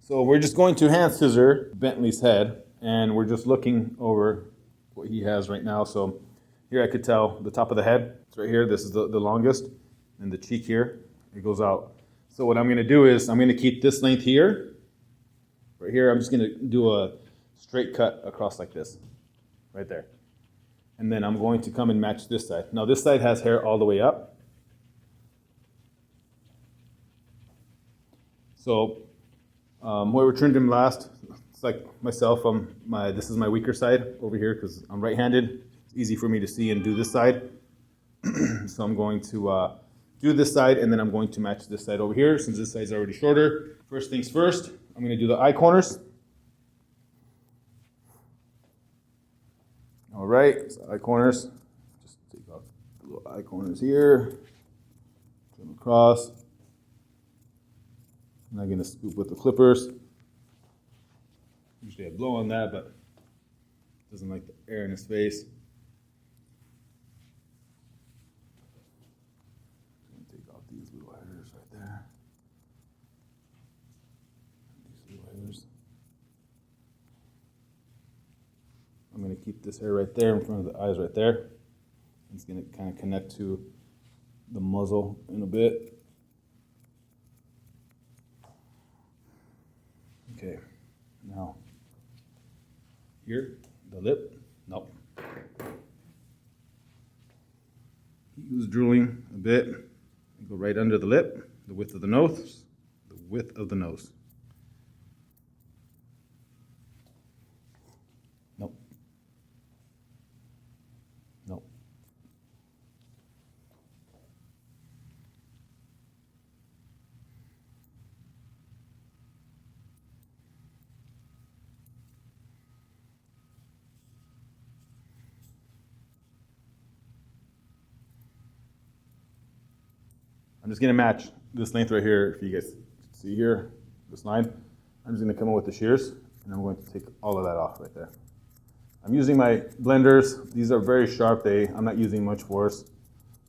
So we're just going to hand scissor Bentley's head, and we're just looking over what he has right now. So here I could tell the top of the head, it's right here, this is the longest, and the cheek here, it goes out. So what I'm gonna do is, I'm gonna keep this length here, right here, I'm just gonna do a straight cut across like this, right there. And then I'm going to come and match this side. Now this side has hair all the way up. So whoever trimmed him last, it's like myself, this is my weaker side over here because I'm right-handed. It's easy for me to see and do this side. So I'm going to do this side, and then I'm going to match this side over here since this side's already shorter. First things first, I'm going to do the eye corners. All right, so eye corners. Just take off the little eye corners here, trim across. I'm not going to scoop with the clippers. Usually I blow on that, but doesn't like the air in his face. Take off these little hairs right there. These little hairs. I'm going to keep this hair right there in front of the eyes right there. It's going to kind of connect to the muzzle in a bit. Okay, now here, the lip, nope. He was drooling a bit. Go right under the lip, the width of the nose, the width of the nose. Nope. Nope. I'm just gonna match this length right here. If you guys see here, this line, I'm just gonna come in with the shears, and I'm going to take all of that off right there. I'm using my blenders. These are very sharp. I'm not using much force.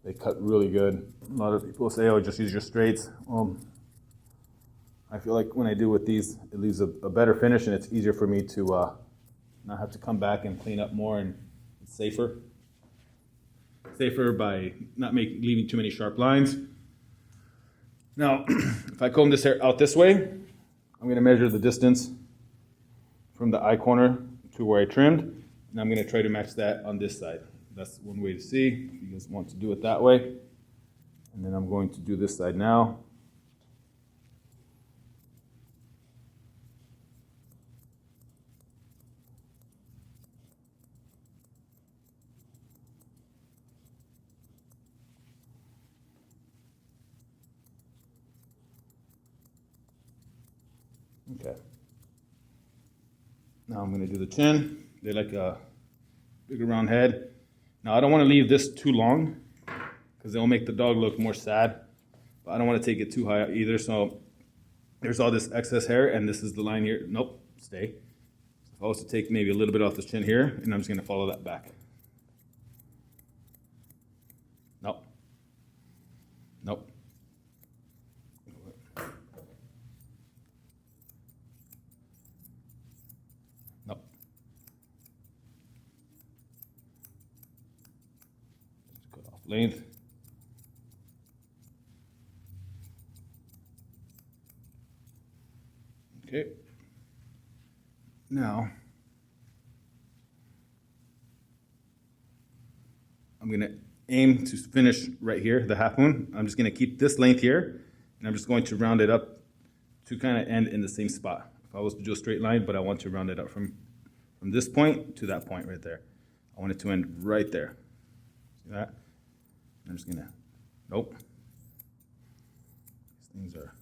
They cut really good. A lot of people say, oh, just use your straights. I feel like when I do with these, it leaves a better finish, and it's easier for me to not have to come back and clean up more, and it's safer. Safer by not leaving too many sharp lines. Now, if I comb this hair out this way, I'm going to measure the distance from the eye corner to where I trimmed, and I'm going to try to match that on this side. That's one way to see, if you guys want to do it that way. And then I'm going to do this side now. Okay. Now I'm going to do the chin. They like a bigger round head. Now I don't want to leave this too long because it'll make the dog look more sad. But I don't want to take it too high either. So there's all this excess hair, and this is the line here. Nope, stay. So if I was to take maybe a little bit off this chin here, and I'm just going to follow that back. Nope. Nope. Nope. Cut off length. Okay. Now, I'm going to aim to finish right here, the half moon. I'm just going to keep this length here, and I'm just going to round it up to kind of end in the same spot. If I was to do a straight line, but I want to round it up from this point to that point right there. I want it to end right there. See that? I'm just going to, nope. These things are,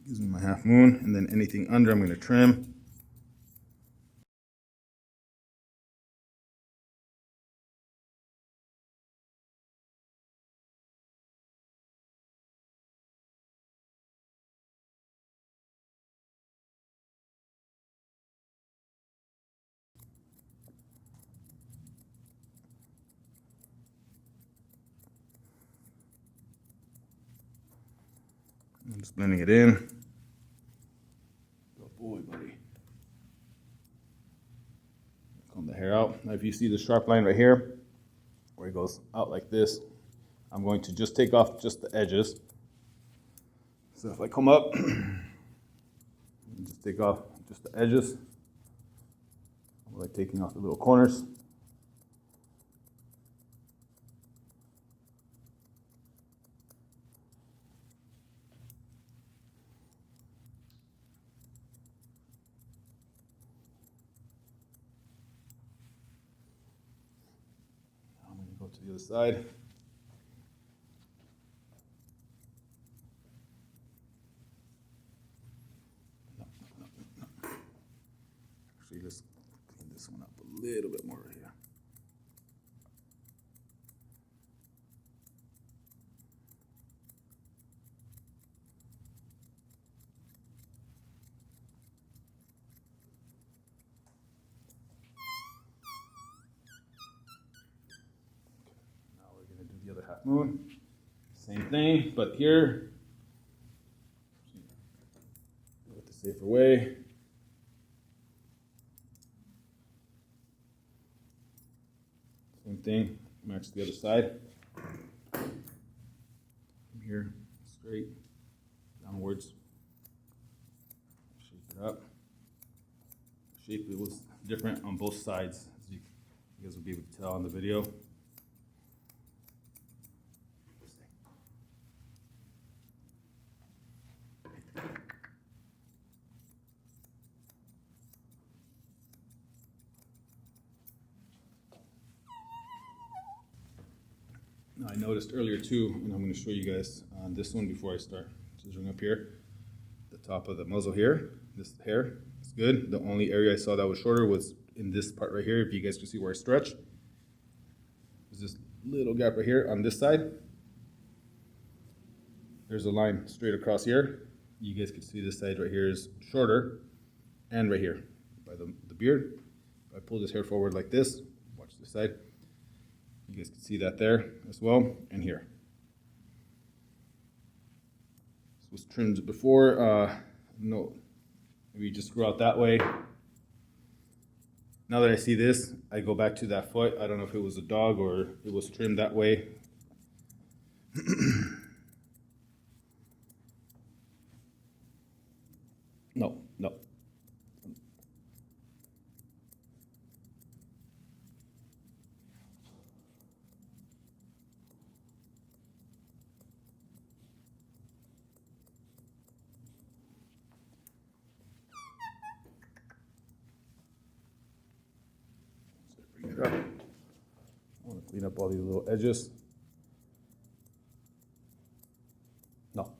gives me my half moon, and then anything under I'm going to trim. I'm just blending it in. Good boy, buddy. Comb the hair out. Now if you see the sharp line right here, where it goes out like this, I'm going to just take off just the edges. So if I come up, just take off just the edges, like taking off the little corners. I'm going to go to the other side. Actually, let's clean this one up a little bit more right here. Now we're going to do the other half moon. Same thing, but here, do it the safer way. Same thing, match the other side. From here, straight, downwards. Shape it up. Shape it was different on both sides, as you guys will be able to tell on the video. Now I noticed earlier too, and I'm going to show you guys on this one before I start scissoring up here, the top of the muzzle here, this hair is good. The only area I saw that was shorter was in this part right here. If you guys can see where I stretch, there's this little gap right here on this side. There's a line straight across here. You guys can see this side right here is shorter, and right here by the beard. If I pull this hair forward like this, watch this side. You guys can see that there as well, and here. This was trimmed before. No, maybe just grew out that way. Now that I see this, I go back to that foot. I don't know if it was a dog or it was trimmed that way. No. Bring it up. I want to clean up all these little edges. No.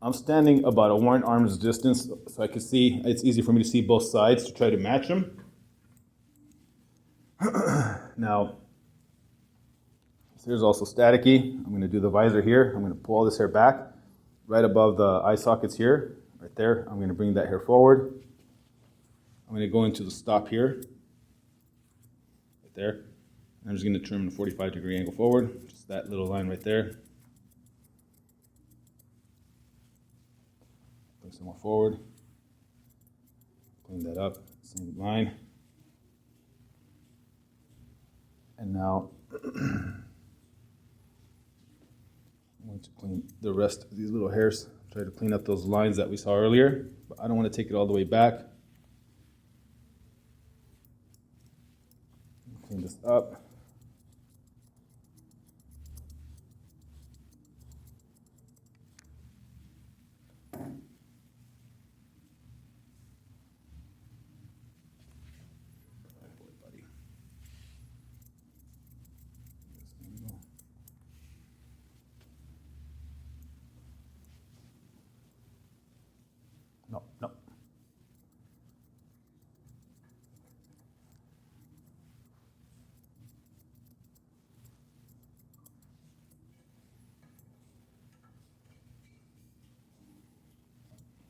I'm standing about a 1 arm's distance, so I can see, it's easy for me to see both sides to try to match them. Now, this hair's also staticky. I'm going to do the visor here. I'm going to pull all this hair back right above the eye sockets here, right there. I'm going to bring that hair forward. I'm going to go into the stop here, right there. And I'm just going to trim a 45-degree angle forward, just that little line right there. Bring some more forward. Clean that up, same line. And now I'm going to clean the rest of these little hairs. Try to clean up those lines that we saw earlier, but I don't want to take it all the way back. Clean this up. No.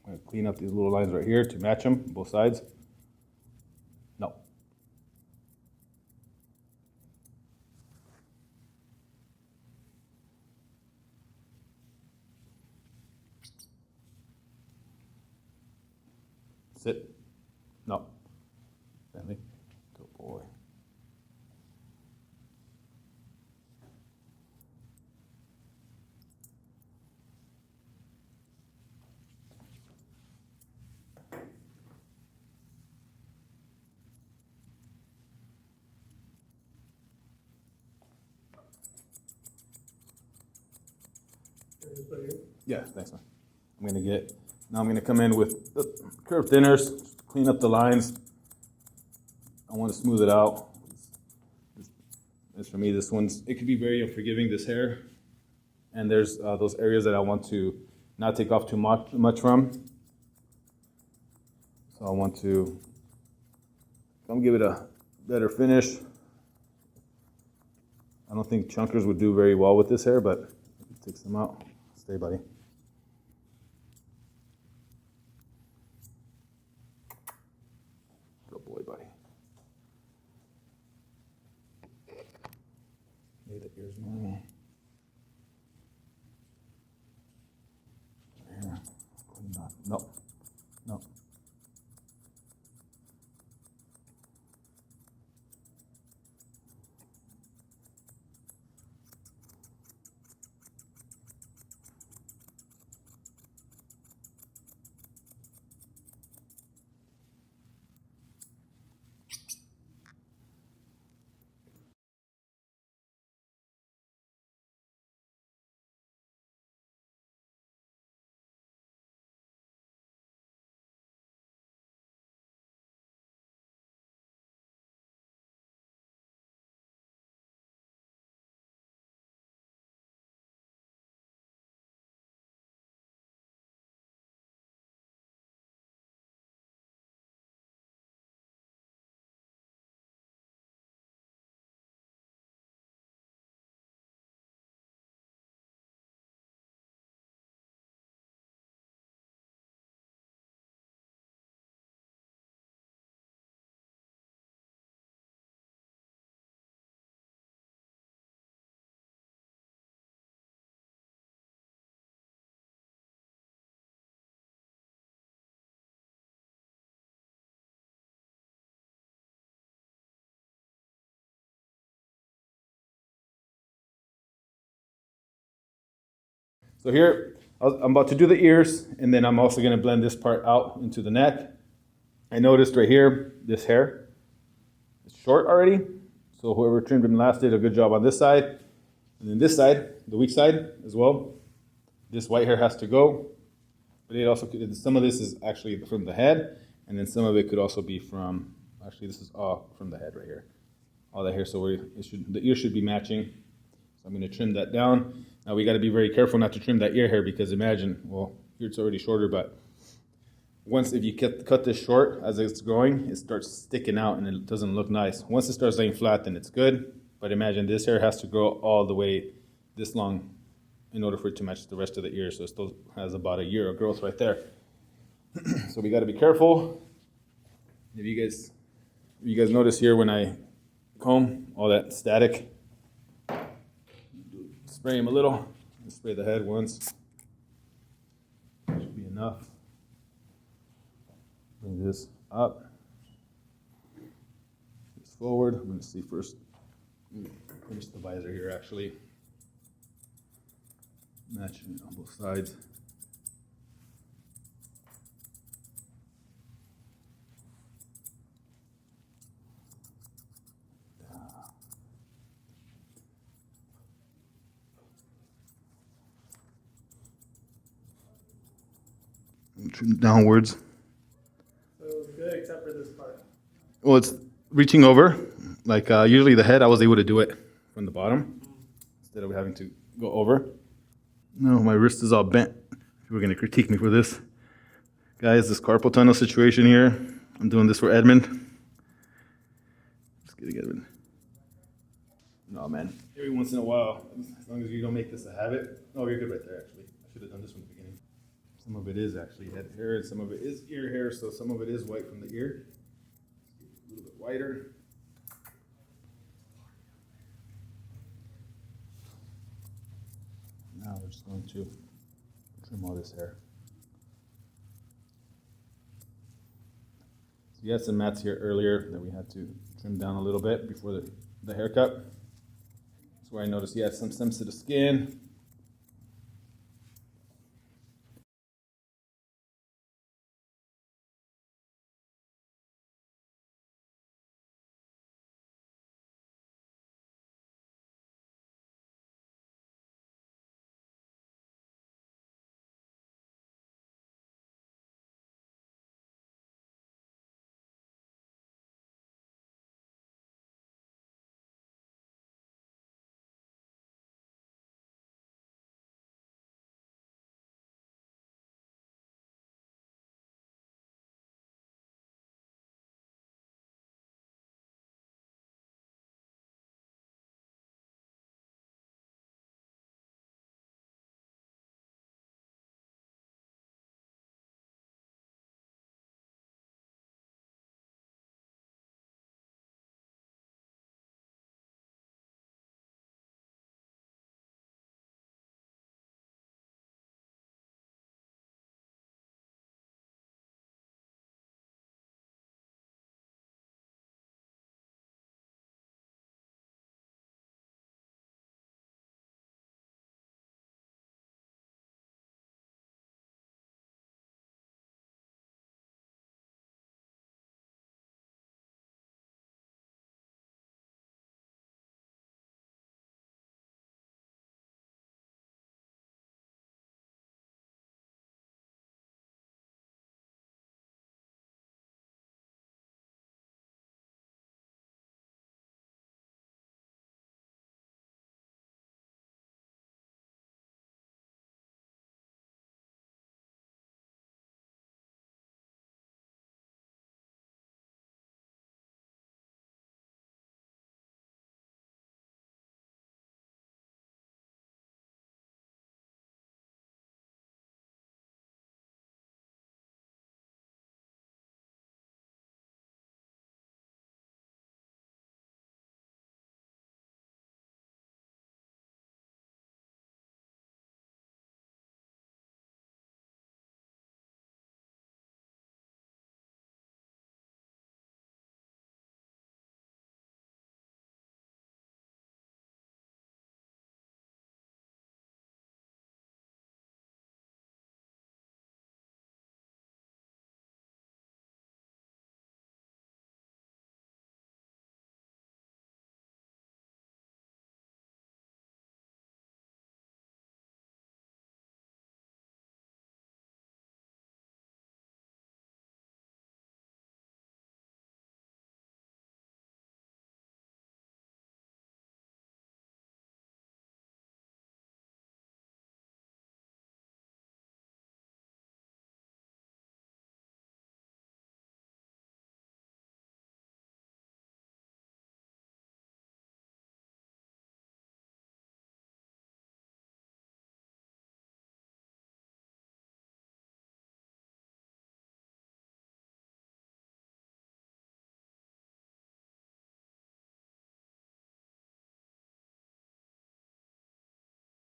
I'm going to clean up these little lines right here to match them, both sides. No. Sit. No. Bentley. Good boy. Yeah, thanks, man. Now I'm gonna come in with the curved thinners, clean up the lines. I want to smooth it out. As for me, it could be very unforgiving, this hair. And there's those areas that I want to not take off too much from. So I want to give it a better finish. I don't think chunkers would do very well with this hair, but it takes them out. Stay, buddy. Good boy, buddy. Maybe the ears normal. Yeah. No. No. So here, I'm about to do the ears, and then I'm also going to blend this part out into the neck. I noticed right here, this hair is short already. So whoever trimmed him last did a good job on this side. And then this side, the weak side as well. This white hair has to go. But it also some of this is actually from the head, and then some of it could also be from, actually this is all from the head right here. All that hair, so the ear should be matching. So I'm going to trim that down. Now we got to be very careful not to trim that ear hair, because imagine, well, here it's already shorter, but if you cut this short as it's growing, it starts sticking out and it doesn't look nice. Once it starts laying flat, then it's good. But imagine this hair has to grow all the way this long in order for it to match the rest of the ear. So it still has about a year of growth right there. So we got to be careful. If you guys notice here when I comb, all that static, spray him a little, spray the head once, should be enough. Bring this up, this forward. I'm going to see first, finish the visor here actually, matching on both sides. Trim downwards. So it was good except for this part. Well, it's reaching over. Like usually the head, I was able to do it from the bottom instead of having to go over. No, my wrist is all bent. People are going to critique me for this. Guys, this carpal tunnel situation here. I'm doing this for Edmund. Just kidding, Edmund. No, man. Every once in a while, as long as you don't make this a habit. Oh, you're good right there, actually. I should have done this from the beginning. Some of it is actually head hair, and some of it is ear hair, so some of it is white from the ear. A little bit whiter. Now we're just going to trim all this hair. So you had some mats here earlier that we had to trim down a little bit before the haircut. That's where I noticed he had some sensitive skin.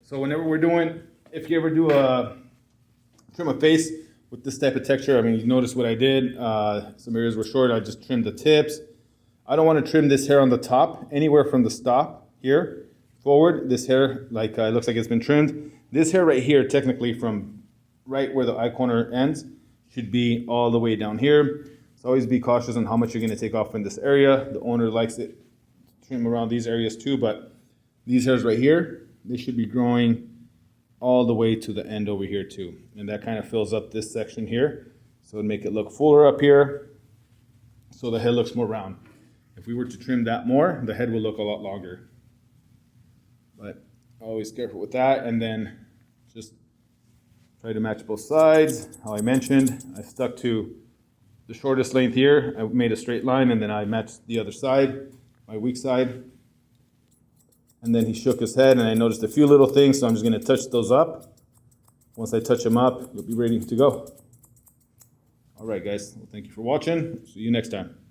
So whenever we're doing, if you ever do trim a face with this type of texture, I mean, you notice what I did. Some areas were short. I just trimmed the tips. I don't want to trim this hair on the top, anywhere from the stop here forward. This hair, like it looks like it's been trimmed. This hair right here, technically from right where the eye corner ends, should be all the way down here. So always be cautious on how much you're going to take off in this area. The owner likes it to trim around these areas too, but these hairs right here, they should be growing all the way to the end over here too. And that kind of fills up this section here. So it'd make it look fuller up here, so the head looks more round. If we were to trim that more, the head will look a lot longer. But always careful with that, and then just try to match both sides. How I mentioned, I stuck to the shortest length here. I made a straight line, and then I matched the other side, my weak side. And then he shook his head, and I noticed a few little things, so I'm just going to touch those up. Once I touch them up, you'll be ready to go. All right, guys. Well, thank you for watching. See you next time.